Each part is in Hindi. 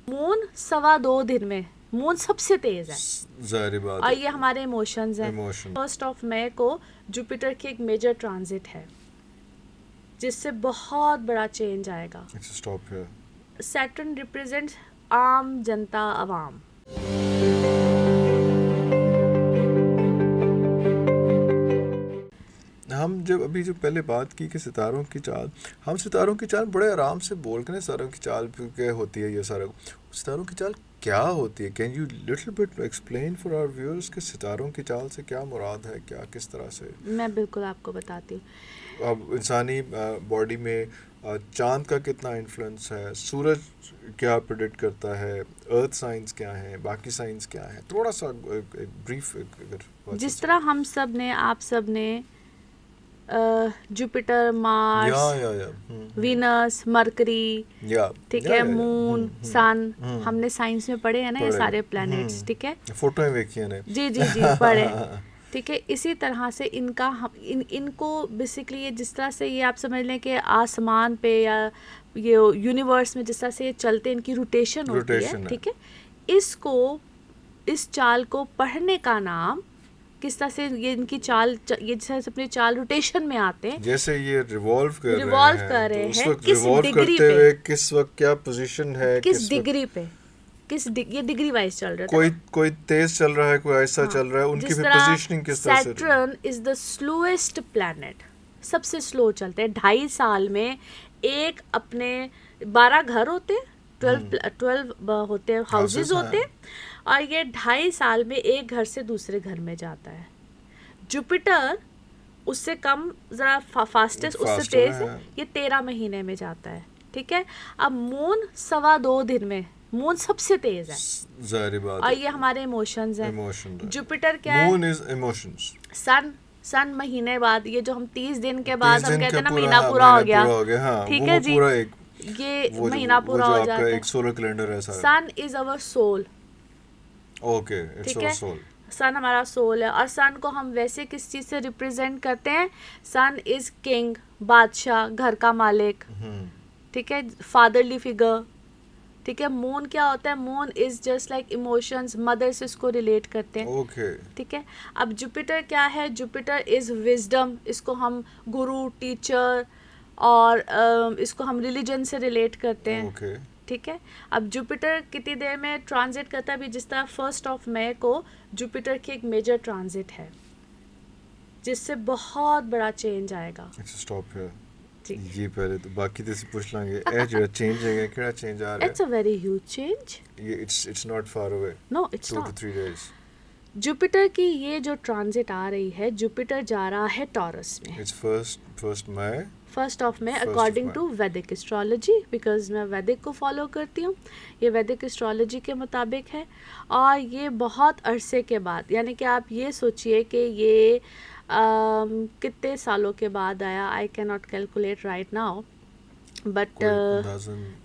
मून 2.25 दिन में, मून सबसे तेज है, जाहिर बात और है। ये हमारे इमोशंस हैं। इमोशन 1 मई को जुपिटर की एक मेजर ट्रांजिट है जिससे बहुत बड़ा चेंज आएगा। Stop here. सैटर्न रिप्रेजेंट्स आम जनता, अवाम। हम जब अभी जो पहले बात की कि सितारों की चाल, हम सितारों की चाल बड़े आराम से बोल के ना, सितारों की चाल क्या होती है, ये सारा सितारों की चाल क्या होती है? Can you little bit explain for our viewers कि सितारों की चाल से क्या मुराद है, क्या किस तरह से? मैं बिल्कुल आपको बताती हूँ। अब इंसानी बॉडी में चांद का कितना इन्फ्लुएंस है, सूरज क्या प्रेडिक्ट करता है, अर्थ साइंस क्या है, बाकी साइंस क्या है, थोड़ा सा एक ब्रीफ अगर जिस तरह हम सब ने, आप सब ने जुपिटर, मार्स, वीनस, मरकरी, ठीक है, मून, सन, हमने साइंस में पढ़े हैं ना ये सारे प्लैनेट्स, ठीक है, फोटो देखी है जी जी जी पढ़े, ठीक है। इसी तरह से इनका इनको बेसिकली ये जिस तरह से ये आप समझ लें कि आसमान पे या ये यूनिवर्स में जिस तरह से ये चलते, इनकी रोटेशन होती है, ठीक है। इसको, इस चाल को पढ़ने का नाम, किस तरह से ये इनकी चाल, ये जैसे अपनी चाल रोटेशन में आते हैं, जैसे ये रिवॉल्व कर रहे हैं, हैं, किस डिग्री करते हुए पे, किस वक्त क्या पोजीशन है, किस डिग्री पे, ये डिग्री वाइज चल रहा है, कोई तेज चल रहा है, कोई ऐसा चल रहा है, उनकी फिर पोजीशनिंग किस तरह से? Saturn is the slowest planet, सबसे स्लो चलते हैं। 2.5 साल में एक, अपने 12 घर होते हैं, 12 होते हैं, हाउसेज होते हैं, और ये 2.5 साल में एक घर से दूसरे घर में जाता है। जुपिटर उससे कम, जरा फास्टेस्ट, उससे तेज है, ये 13 महीने में जाता है, ठीक है। अब मून 2.25 दिन में, मून सबसे तेज है, जाहिर बात है, और ये हमारे इमोशंस हैं। जुपिटर क्या है? Moon is emotions. सन महीने बाद, ये जो हम 30 दिन के बाद हम कहते हैं ना महीना पूरा हो गया, ठीक है जी, ये महीना पूरा हो जाता है। एक सोलर कैलेंडर है सारा। Sun is our soul, okay, it's our soul. Sun हमारा सोल है, और सन को हम वैसे किस चीज से रिप्रेजेंट करते हैं? सन इज किंग, बादशाह, घर का मालिक, ठीक है, फादरली फिगर, ठीक है। मून क्या होता है? Moon is just like emotions, mother से इसको रिलेट करते हैं, ओके, ठीक है। अब जुपिटर क्या है? जुपिटर इज विजडम, इसको हम गुरु, टीचर, और इसको हम रिलीजन से रिलेट करते हैं, ओके, ठीक है। अब जुपिटर कितनी देर में ट्रांजिट करता है? अभी जिस तरह 1 मई को जुपिटर की एक मेजर ट्रांजिट है जिससे बहुत बड़ा चेंज आएगा। Stop here. ये पहले तो बाकी तो पूछ लांगे, ए जो चेंज है, क्या चेंज आ रहा है? It's a very huge change. ये it's not far away, no it's not. 2 to 3 days। Jupiter की ये जो ट्रांजिट आ रही है, जुपिटर जा रहा है टॉरस में। It's first May, 1 May according to Vedic astrology, because मैं वैदिक को फॉलो करती हूँ, ये वैदिक एस्ट्रोलॉजी के मुताबिक है। और ये बहुत अरसे के बाद, यानी कि आप ये सोचिए कि ये कितने सालों के बाद आया, I can not calculate right now, but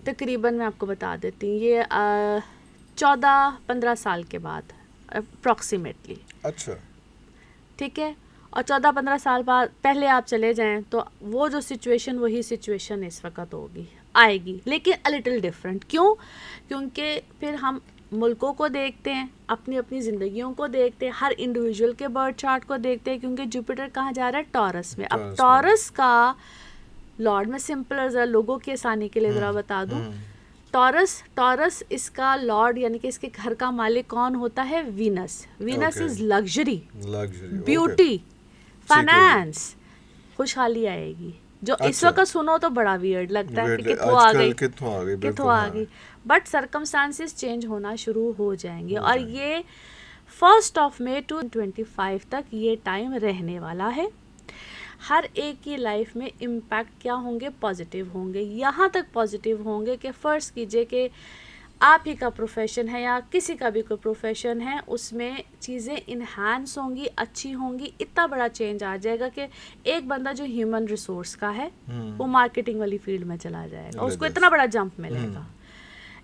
तकरीबन मैं आपको बता देती हूँ, ये 14-15 साल के बाद अप्रॉक्सीमेटली। अच्छा, ठीक है। और 14-15 साल बाद पहले आप चले जाएं तो वो जो सिचुएशन, वही सिचुएशन इस वक्त होगी, आएगी, लेकिन अ लिटिल डिफरेंट। क्यों? क्योंकि फिर हम मुल्कों को देखते हैं, अपनी अपनी ज़िंदगियों को देखते हैं, हर इंडिविजुअल के बर्थ चार्ट को देखते हैं, क्योंकि जुपिटर कहाँ जा रहा है? टॉरस में। अब टॉरस का लॉर्ड, मैं सिंपल ज़रा लोगों की आसानी के लिए ज़रा बता दूँ, टॉरस इसका लॉर्ड, यानी कि इसके घर का मालिक कौन होता है? Venus. Venus is luxury, beauty, finance, खुशहाली आएगी, जो अच्छा। इस वक्त सुनो तो बड़ा वियर्ड लगता है कि कितों आ गई, बट सर्कमस्टांसेस चेंज होना शुरू हो जाएंगे, और ये 1 मई to 25 तक ये टाइम रहने वाला है। हर एक की लाइफ में इम्पैक्ट क्या होंगे? पॉजिटिव होंगे। यहाँ तक पॉजिटिव होंगे कि फ़र्ज़ कीजिए कि आप ही का प्रोफेशन है या किसी का भी कोई प्रोफेशन है, उसमें चीज़ें इन्हांस होंगी, अच्छी होंगी, इतना बड़ा चेंज आ जाएगा कि एक बंदा जो ह्यूमन रिसोर्स का है वो मार्केटिंग वाली फील्ड में चला जाएगा, उसको इतना बड़ा जंप मिलेगा।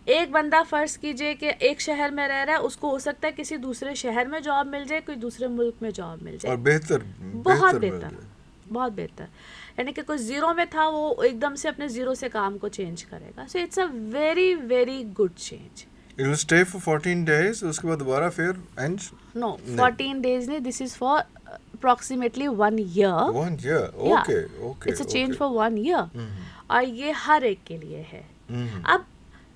एक बंदा फ़र्ज़ कीजिए कि एक शहर में रह रहा है, उसको हो सकता है किसी दूसरे शहर में जॉब मिल जाए, कोई दूसरे मुल्क में जॉब मिल जाए, और बहुत बेहतर, यानी कि कोई ज़ीरो में था वो एकदम से अपने ज़ीरो से काम को चेंज करेगा। So it's a very very good change. It will stay for 14 days, उसके बाद दोबारा फिर end? नो नहीं। 14 days नहीं, this is for approximately 1 year. 1 year, okay, okay. It's a change okay. For 1 year. और ये हर एक के लिए है. अब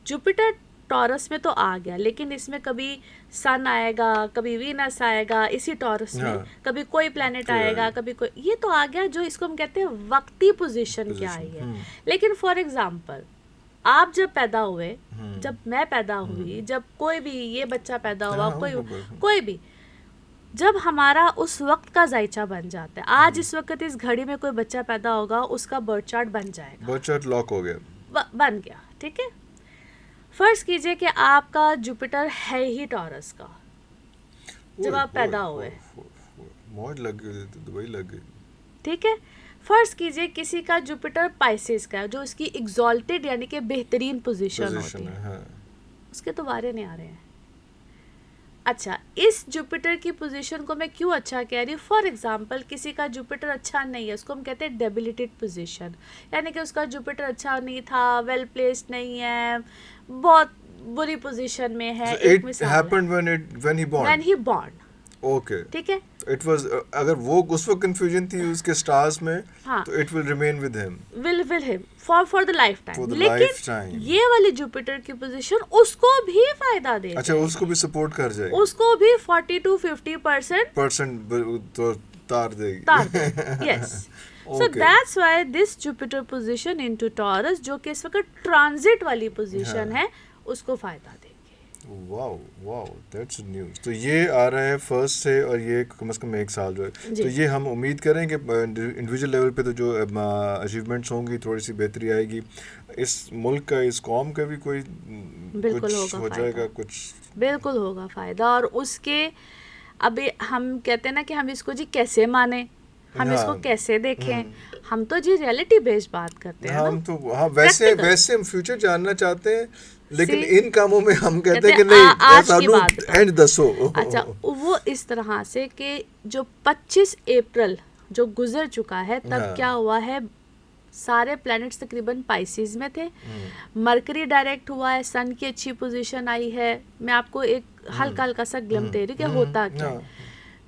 जुपिटर टॉरस में तो आ गया, लेकिन इसमें कभी सन आएगा, कभी वीनस आएगा इसी टॉरस में, हाँ. कभी कोई प्लैनेट कोई आएगा, आएगा. कभी कोई, ये तो आ गया जो इसको हम कहते हैं वक्ती पोजीशन क्या आई है. लेकिन फॉर एग्जांपल आप जब पैदा हुए, जब मैं पैदा हुई, जब कोई भी ये बच्चा पैदा हुआ, हाँ, कोई भी, जब हमारा उस वक्त का जायचा बन जाता है, आज इस वक्त इस घड़ी में कोई बच्चा पैदा होगा, उसका बर्थ चार्ट बन जाएगा, बर्थ चार्ट लॉक हो गया. बन गया. ठीक है, फर्ज कीजिए कि आपका जुपिटर है ही टॉरस का जब आप पैदा हुए. मौज लग गई, दुबई लग गई. ठीक है, फर्ज कीजिए किसी का जुपिटर पाइसेस का है, जो इसकी एग्जॉल्टेड यानी कि बेहतरीन पोजीशन होती है. हाँ. उसके तो बारे नहीं आ रहे हैं. अच्छा, इस जुपिटर की पोजीशन को मैं क्यों अच्छा कह रही हूँ? फॉर एग्जांपल किसी का जुपिटर अच्छा नहीं है, उसको हम कहते हैं डेबिलिटेड पोजीशन, यानी कि उसका जुपिटर अच्छा नहीं था, वेल प्लेस्ड नहीं है, बहुत बुरी पोजीशन में है. So एक it मिसाल happened when he born. When he born. Okay. ठीक है, It was अगर वो उस वक्त कंफ्यूजन थी उसके स्टार्स में, हाँ. तो it will remain with him. Will him for the life For time. the लेकिन lifetime. ये वाली जुपिटर की पोजीशन उसको भी फायदा देगी. अच्छा, उसको भी सपोर्ट कर जाएगी. उसको भी 40 to 50% परसेंट तो तार देगी. तार दे. Yes. So Okay. that's why this Jupiter position into Taurus, जो कि इस वक्त ट्रांजिट वाली पोजीशन हाँ. है, उसको फायदा देगी. Wow wow, that's news. तो ये आ रहा है फर्स्ट से, और ये कम से कम 1 साल जो है, जी. तो ये हम उम्मीद करें कि इंडिविजुअल लेवल पे तो जो अचीवमेंट्स होंगी, थोड़ी सी बेहतरी आएगी. इस मुल्क का, इस कौम का भी कोई बिल्कुल कुछ होगा हो जाएगा फायदा. कुछ. बिल्कुल होगा फायदा. और उसके अभी हम कहते हैं ना कि हम इसको जी कैसे माने, हम हाँ. इसको कैसे देखें. हम तो जी रियलिटी बेस्ड बात करते हैं हम ना. तो हाँ, वैसे Practical. वैसे हम फ्यूचर जानना चाहते हैं, लेकिन See, इन कामों में हम कहते हैं कि कहते हैं, नहीं, आज की बात बताओ. एंड दसो. अच्छा, वो इस तरह से कि जो 25 अप्रैल जो गुजर चुका है, तब हाँ. क्या हुआ है, सारे प्लैनेट्स तकरीबन पाइसेस में थे. मरकरी डायरेक्ट हुआ है, सन की अच्छी पोजीशन आई है. मैं आपको एक हल्का हल्का सा ग्लिम्स दे रही हूँ कि होता क्या है.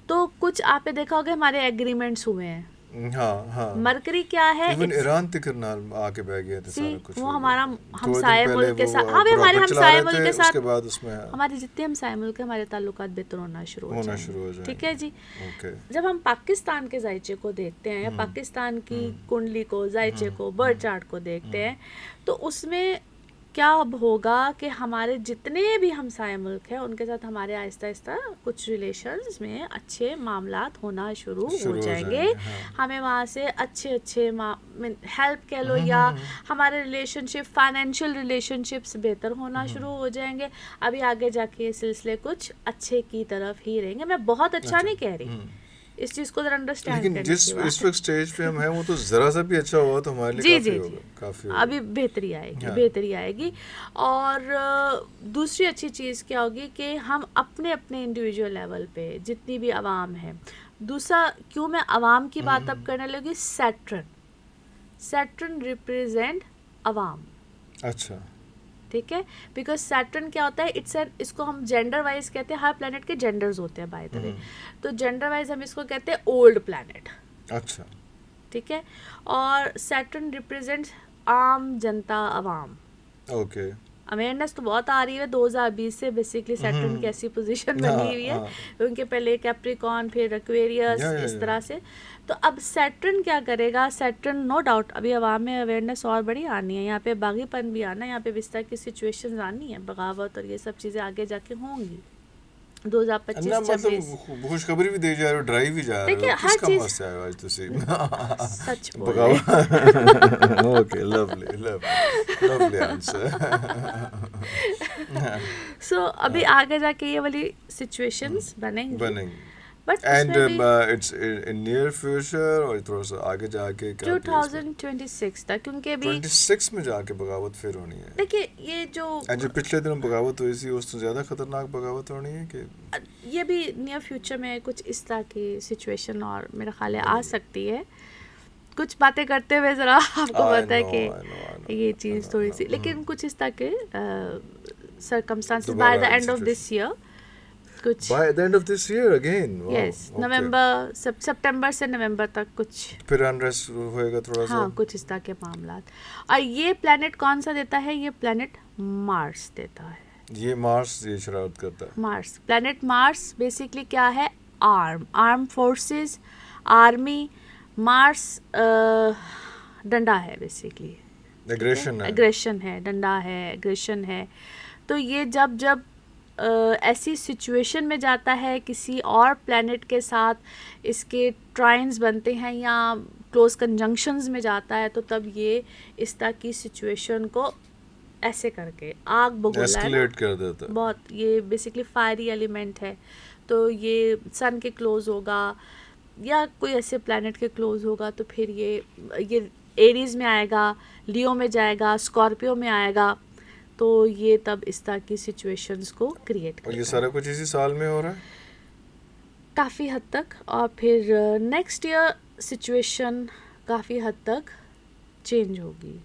तो कुछ आपने देखा होगा हमारे एग्रीमेंट्स हुए हैं. हाँ हाँ. मरकरी क्या है, इवन it's- ईरान तक नाल आके बह गया था See, सारा कुछ. वो हमारा थोड़े हमसाए दिन मुल्क के पहले साथ, वो हाँ भी हमारे rocket चला हमसाए रहे मुल्क थे, के साथ, उसके बाद उसमें हमारे जितने हमसाए मुल्क है, हमारे ताल्लुकात बेहतर होना शुरू होना जाएंगे. शुरू हो जाएंगे. ठीक है जी. ओके. जब हम पाकिस्तान के जायचे को देखते हैं, या पाकिस्तान की कुंडली को, जायचे को, बर्थ चार्ट को देखते हैं, तो उसमें क्या अब होगा कि हमारे जितने भी हमसाए मुल्क हैं, उनके साथ हमारे आहिस्ता आहिस्ता कुछ रिलेशंस में अच्छे मामलात होना शुरू हो जाएंगे. हाँ. हमें वहाँ से अच्छे अच्छे हेल्प कह लो, या हमारे रिलेशनशिप, फाइनेंशियल रिलेशनशिप्स बेहतर होना शुरू हो जाएंगे. अभी आगे जाके ये सिलसिले कुछ अच्छे की तरफ ही रहेंगे. मैं बहुत अच्छा नहीं कह रही, इस चीज़ को जरा अंडरस्टैंड लेकिन करने जिस की बात इस है. वक्त स्टेज पे हम हैं, वो तो जरा सा भी अच्छा हुआ तो हमारे जी लिए जी काफी जी, होगा. काफी होगा. अभी बेहतरी आएगी, हाँ. बेहतरी आएगी. और दूसरी अच्छी चीज़ क्या होगी कि हम अपने अपने इंडिविजुअल लेवल पे जितनी भी आवाम है. दूसरा, क्यों मैं आवाम की बात अब करने लगी, सैटर्न रिप्रेजेंट आवाम. अच्छा. ठीक है, बिकॉज सैटर्न क्या होता है, इसको हम जेंडर वाइज कहते हैं. हर प्लैनेट के जेंडर्स होते हैं बाय द वे. तो जेंडर वाइज हम इसको कहते हैं ओल्ड प्लैनेट. अच्छा. ठीक है, और सैटर्न रिप्रेजेंट्स आम जनता, आवाम. ओके. अवेयरनेस तो बहुत आ रही है 2020 से. बेसिकली सैटर्न की ऐसी पोजीशन बनी हुई है, उनके पहले कैप्रिकॉन, फिर एक्वेरियस, इस तरह से. तो अब सैटर्न क्या करेगा, सैटर्न नो डाउट अभी आवाम में अवेयरनेस और बड़ी आनी है. यहाँ पे बागीपन भी आना है, यहाँ पे इस तरह की सिचुएशन आनी है, बगावत और ये सब चीज़ें आगे जाके होंगी. 2025-26 खुशखबरी भी दे जा रहे हो, ड्राइव भी जा रहे देखिए, हो. हर किसका चीज़- मस्त है आज तुसी. सच बोल रहे हैं. बगाओ. Okay, lovely answer. सो अभी आगे जाके ये वाली सिचुएशंस बनेंगी. बट एंड उसमें भी इट्स इन नियर फ्यूचर, और थोड़ा सा आगे जाके क्या 2026 तक, क्योंकि अभी 26 में जाके बगावत फिर होनी है. देखिए ये जो एंड जो पिछले दिनों बगावत हुई थी, उससे ज्यादा खतरनाक बगावत होनी है कि ये भी नियर फ्यूचर में कुछ इस तरह की सिचुएशन और मेरा ख्याल है आ सकती है. कुछ बातें करते हुए ज़रा आपको I पता है know, कि I know. ये चीज़ थोड़ी सी, लेकिन कुछ इस तरह के circumstances by दोबारा the end of situation. this year कुछ By the end of this year again. Wow. Yes Okay. नवंबर सितंबर से नवंबर तक कुछ फिर अनरेस्ट होएगा थोड़ा सा. हाँ कुछ इस तरह के मामला। और ये प्लैनेट कौन सा देता है? ये प्लैनेट मार्स देता है। ये मार्स ये शरारत करता है. मार्स, प्लैनेट मार्स बेसिकली क्या है? Arm forces, army. मार्स डंडा है बेसिकली, एग्रेशन है. एग्रेशन है, डंडा है, एग्रेशन है। तो ये जब जब ऐसी सिचुएशन में जाता है किसी और प्लैनेट के साथ, इसके ट्राइन्स बनते हैं या क्लोज कंजंक्शंस में जाता है, तो तब ये इस तरह की सिचुएशन को ऐसे करके आग बगोला है ना, एस्केलेट कर देता है. बहुत, ये बेसिकली फायरी एलिमेंट है। तो ये सन के क्लोज होगा या कोई ऐसे प्लैनेट के क्लोज होगा, तो फिर ये एरीज में आएगा, लियो में जाएगा, स्कॉर्पियो में आएगा, तो ये तब इस तरह की सिचुएशंस को क्रिएट और करता ये है सारा कुछ इसी साल में हो रहा है. काफ़ी हद तक। और फिर नेक्स्ट ईयर सिचुएशन काफ़ी हद तक चेंज होगी।